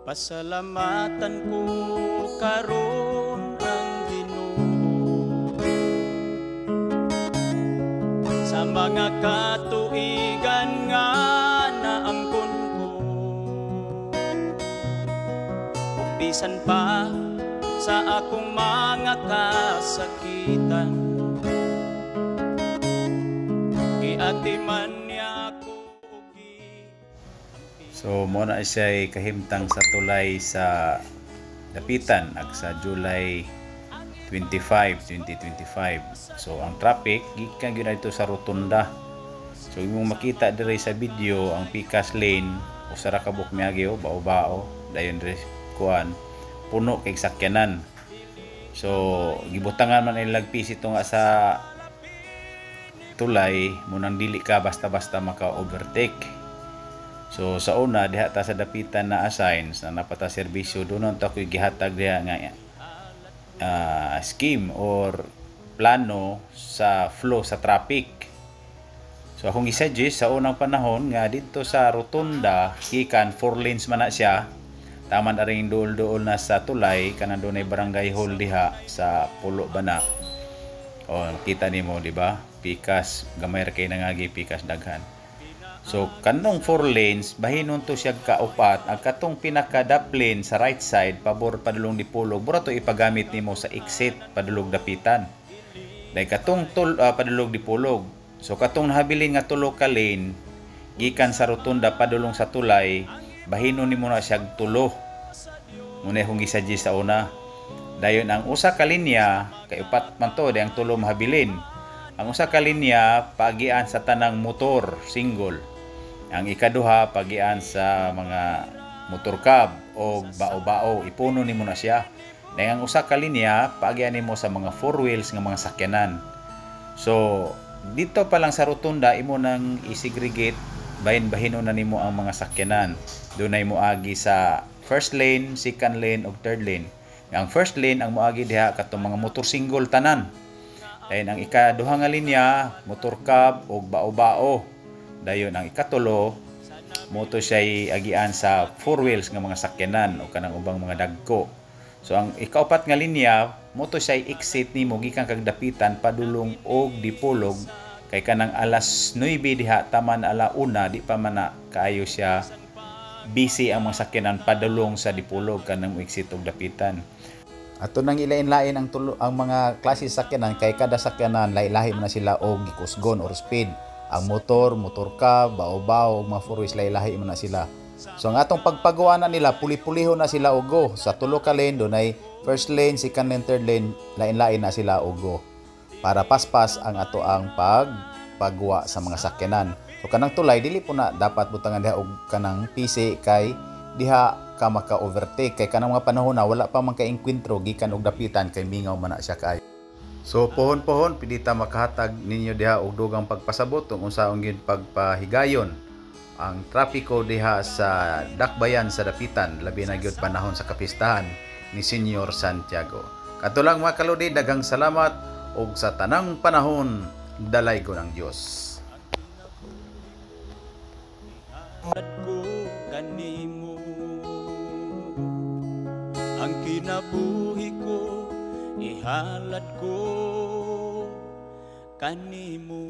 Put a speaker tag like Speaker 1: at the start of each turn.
Speaker 1: Pasalamatan ko karon ang Ginoo sa mga katuigan nga naangkon ko, ug bisan pa sa akong mga kasakitan, giatiman niya ako.
Speaker 2: So muna siya kahimtang sa tulay sa dapitan ag sa July 25, 2025. So ang traffic gikan gyud dito sa rotunda. So imong makita dire sa video ang Pikas Lane usa ra ka buk miagi o bao-bao dayon dire kuan puno kay sakyanan. So gibutangan man ilang lagpis ito nga sa tulay munang dili ka basta-basta maka-overtake. So sa una diha ta sa dapitan na assigns na napata serbisyo doon ta koy gihatag diha nga scheme or plano sa flow sa traffic. So akong gi-suggest sa unang panahon nga dito sa rotunda gikan 4 lanes man na siya. Taman aring duol-duol na sa tulay kanang dunay barangay hall diha sa Pulo Bana. O kita nimo di ba? Pikas gamay ra kay nangagi pikas daghan. So kanong 4 lanes bahinon to siya kaupat ang katong pinaka-dap lane sa right side pabor padulong dipulog mura to ipagamit nimo sa exit padulog dapitan. Dahil katong padulog dipulog. So katong nahabilin nga tulo ka lane gikan sa rotunda padulong sa tulay bahinon nimo na siya tulo. Muna kung gi-suggest sa una. Dayon ang usa ka linya kay upat man to ang tulo mahabilin. Ang usa ka linya pagian sa tanang motor single. Ang ikaduha pagian sa mga motor cab o bao-bao ipuno nimo na siya. Dahil ang usa ka linya pagian nimo sa mga 4 wheels nga mga sakyanan. So dito pa lang sa rotunda imo nang isegregate bahin-bahinon na nimo ang mga sakyanan. Dunay moagi sa first lane, second lane ug third lane. Ang first lane ang moagi diha katong mga motor single tanan. Dahil ang ikaduha nga linya motor cab ug bao-bao. Dayon ang ikatulo moto siya agian sa 4 wheels nga mga sakyanan o kanang ubang mga dagko. So ang ikaupat nga linya moto siya exit nimo gikan kag dapitan padulong og dipulog kay kanang alas 9 diha taman ala 1 di pa man na kaayo siya busy ang mga sakyanan padulong sa dipulog kanang exit og dapitan. Ato nang ilain-lain ang mga klase sakyanan kay kada sakyanan lahi-lahi man na sila og gikusgon or speed. Ang motor cab, bao-bao, mga 4 wheels lahi-lahi man na sila. So ang atong pagpagawa na nila puli-puliho na sila og go. Sa tulo ka lane dunay first lane, second lane, third lane lain-lain na sila og go. Para paspas ang ato ang pagpagawa sa mga sakyanan. So kanang tulay dili po na dapat butangan diha og kanang PC kay diha ka maka-overtake kay kanang mga panahon na wala pa man ka engkwentro gikan og dapitan kay mingaw man na siya kaayo. So pohon-pohon pidita makahatag ninyo diha og dugang pagpasabot kung unsaon gyud pagpahigayon ang trapiko diha sa dakbayan sa dapitan labi na gyud panahon sa kapistahan ni Senyor Santiago. Kadto lang mga kaludi, daghang salamat og sa tanang panahon dalay ko ng Dios.
Speaker 1: Kanimo ang kinabuhi ko ihalad ko kanimo.